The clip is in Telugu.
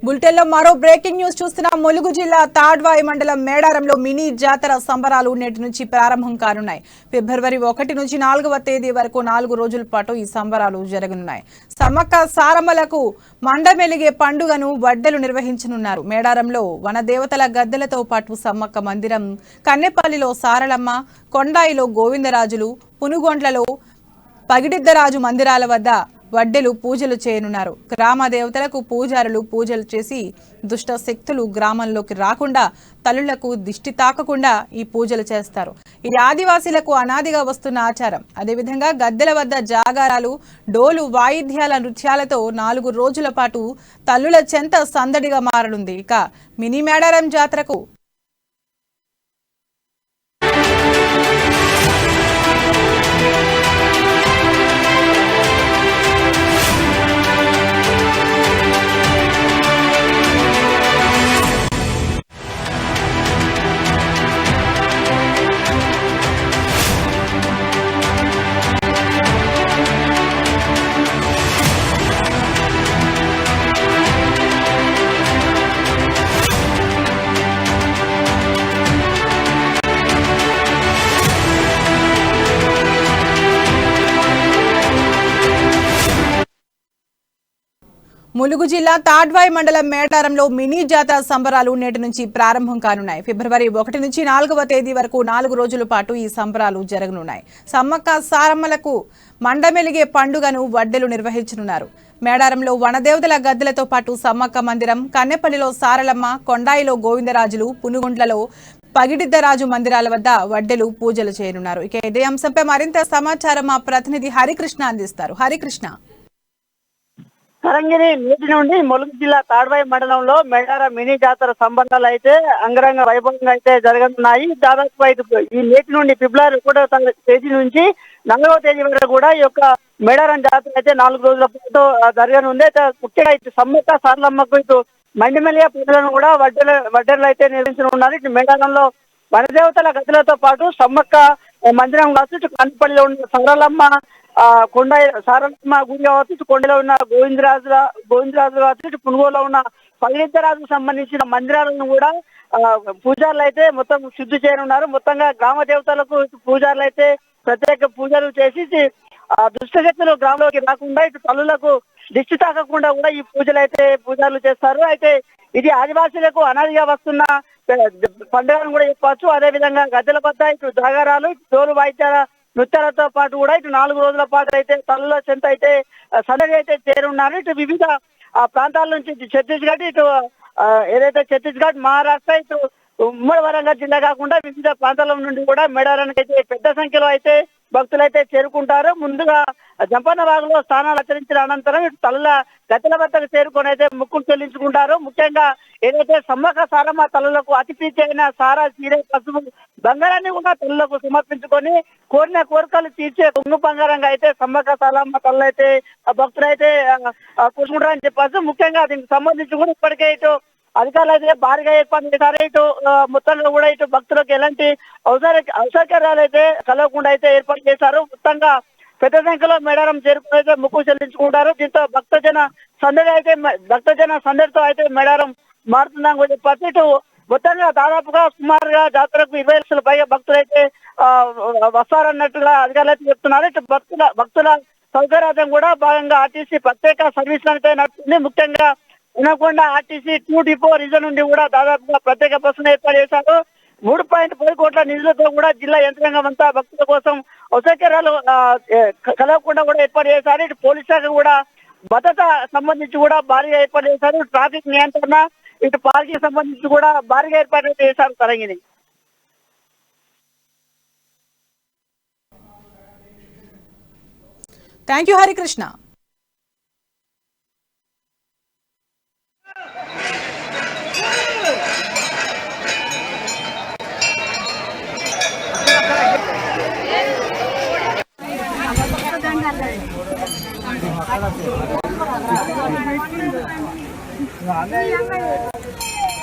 బులెటిన్లో మరో బ్రేకింగ్ న్యూస్ చూస్తున్నాం. ములుగు జిల్లా తాడ్వాయి మండలం మేడారంలో మినీ జాతర సంబరాలు నేటి నుంచి ప్రారంభం కానున్నాయి. ఫిబ్రవరి 1 నుంచి 4వ తేదీ వరకు 4 రోజుల పాటు ఈ సంబరాలు జరగనున్నాయి. సమ్మక్క సారమ్మలకు మండమెలిగే పండుగను వడ్డెలు నిర్వహించనున్నారు. మేడారంలో వనదేవతల గద్దెలతో పాటు సమ్మక్క మందిరం, కన్నెపల్లిలో సారలమ్మ, కొండాయిలో గోవిందరాజులు, పునుగొండ్లలో పగిడిద్దరాజు మందిరాల వద్ద వడ్డెలు పూజలు చేయనున్నారు. గ్రామ దేవతలకు పూజారులు పూజలు చేసి దుష్ట శక్తులు గ్రామంలోకి రాకుండా, తల్లులకు దిష్టి తాకకుండా ఈ పూజలు చేస్తారు. ఇది ఆదివాసీలకు అనాదిగా వస్తున్న ఆచారం. అదేవిధంగా గద్దెల వద్ద జాగారాలు, డోలు వాయిద్యాల నృత్యాలతో 4 రోజుల పాటు తల్లుల చెంత సందడిగా మారనుంది. ఇక మినీ మేడారం జాతరకు ములుగు జిల్లా తాడ్వాయి మండలం మేడారంలో మినీ జాతర సంబరాలు నేటి నుంచి ప్రారంభం కానున్నాయి. ఫిబ్రవరి 1 నుంచి 4వ తేదీ వరకు 4 రోజుల పాటు ఈ సంబరాలు జరగనున్నాయి. సమ్మక్క సారమ్మలకు మండమెలిగే పండుగను వడ్డెలు నిర్వహించనున్నారు. మేడారంలో వనదేవతల గద్దెలతో పాటు సమ్మక్క మందిరం, కన్నెపల్లిలో సారలమ్మ, కొండాయిలో గోవిందరాజులు, పునుగుండ్లలో పగిడిద్దరాజు మందిరాల వద్ద వడ్డెలు పూజలు చేయనున్నారు. ఇక ఇదే అంశంపై మరింత సమాచారం మా ప్రతినిధి హరికృష్ణ అందిస్తారు. హరికృష్ణ. కరంగిరి నేటి నుండి ములుగు జిల్లా తాడ్వాయి మండలంలో మేడారం మినీ జాతర సంబరాలు అయితే అంగరంగ వైభవంగా అయితే జరగనున్నాయి. దాదాపు ఈ నేటి నుండి ఫిబ్రవరి 1వ తేదీ నుంచి 4వ తేదీ వరకు కూడా ఈ యొక్క మేడారం జాతర అయితే 4 రోజుల పాటు జరగనుంది. అయితే ముఖ్యంగా ఇటు సమ్మక్క సారలమ్మకు ఇటు మండిమెలియా పూజలను కూడా వడ్డెలు అయితే నిర్వహించనున్నారు. ఇటు మేడారంలో వనదేవతల గదులతో పాటు సమ్మక్క మందిరం కావచ్చు, ఇటు కన్నపల్లిలో ఉన్న సారలమ్మ కొండ సారలమ్మ గుడి కావచ్చు, ఇటు కొండలో ఉన్న గోవిందరాజు కావచ్చు, ఇటు పునుగోలో ఉన్న పగిడిద్దరాజుకు సంబంధించిన మందిరాలను కూడా పూజారులు అయితే మొత్తం శుద్ధి చేయనున్నారు. మొత్తంగా గ్రామ దేవతలకు పూజారులు అయితే ప్రత్యేక పూజలు చేసి దుష్టశక్తులు గ్రామంలోకి రాకుండా, ఇటు తల్లులకు దిష్టి తాకకుండా కూడా ఈ పూజలు చేస్తారు. అయితే ఇది ఆదివాసీలకు అనాదిగా వస్తున్న పండుగను కూడా చెప్పవచ్చు. అదేవిధంగా గద్దెల వద్ద ఇటు జాగారాలు, డోలు వాయిద్యాల నృత్యాలతో పాటు కూడా ఇటు 4 రోజుల పాటు అయితే తల్లుల చెంత అయితే సందడి అయితే చేరున్నారు. ఇటు వివిధ ప్రాంతాల నుంచి ఛత్తీస్గఢ్, ఇటు ఏదైతే ఛత్తీస్గఢ్, మహారాష్ట్ర, ఇటు ఉమ్మడి వరంగల్ జిల్లా కాకుండా వివిధ ప్రాంతాల నుండి కూడా మేడారానికి అయితే పెద్ద సంఖ్యలో అయితే భక్తులైతే చేరుకుంటారు. ముందుగా జంపన్న వాగులో స్నానాలు ఆచరించిన అనంతరం ఇటు తల్లుల గద్దెల వద్దకు చేరుకొని అయితే మొక్కులు చెల్లించుకుంటారు. ముఖ్యంగా ఏదైతే సమ్మక్క సారమ్మ తల్లులకు అతి ప్రీతి అయిన సారా, చీర, పసుపు, బంగారాన్ని కూడా తల్లులకు సమర్పించుకొని కోరిన కోరికలు తీర్చే కొంగు బంగారంగా అయితే సమ్మక్క సారమ్మ తల్లు అయితే భక్తులు అయితే కూర్చుంటారని చెప్పచ్చు. ముఖ్యంగా దీనికి సంబంధించి కూడా ఇప్పటికే ఇటు అధికారులు అయితే భారీగా ఏర్పాటు చేశారు. ఇటు మొత్తంలో కూడా ఇటు భక్తులకు ఎలాంటి అసౌకర్యాలు అయితే కలగకుండా అయితే ఏర్పాటు చేశారు. మొత్తంగా పెద్ద సంఖ్యలో మేడారం చేరుకుని అయితే మొక్కు చెల్లించుకుంటారు. దీంతో భక్తజన సందడితో అయితే మేడారం మారుతుందని కూడా చెప్పచ్చు. ఇటు మొత్తంగా దాదాపుగా సుమారుగా జాతరకు 20 లక్షల పైగా భక్తులు అయితే వస్తారన్నట్టుగా అధికారులు అయితే చెప్తున్నారు. ఇటు భక్తుల సౌకర్యార్థం కూడా భాగంగా ఆర్టీసీ ప్రత్యేక సర్వీసులు అయితే నడుస్తుంది. ముఖ్యంగా వినకొండ ఆర్టీసీ 2 డిపో రీజన్ నుండి కూడా దాదాపుగా ప్రత్యేక బస్సును ఏర్పాటు చేశారు. 3.10 కోట్ల నిధులతో కూడా జిల్లా యంత్రాంగం అంతా భక్తుల కోసం అసౌకర్యాలు కలగకుండా కూడా ఏర్పాటు చేశారు. ఇటు పోలీస్ శాఖ కూడా భద్రత సంబంధించి కూడా భారీగా ఏర్పాటు చేశారు. ట్రాఫిక్ నియంత్రణ, ఇటు పార్కింగ్ సంబంధించి కూడా భారీగా ఏర్పాటు చేశారు. Tarangini. Thank you Harikrishna. Yang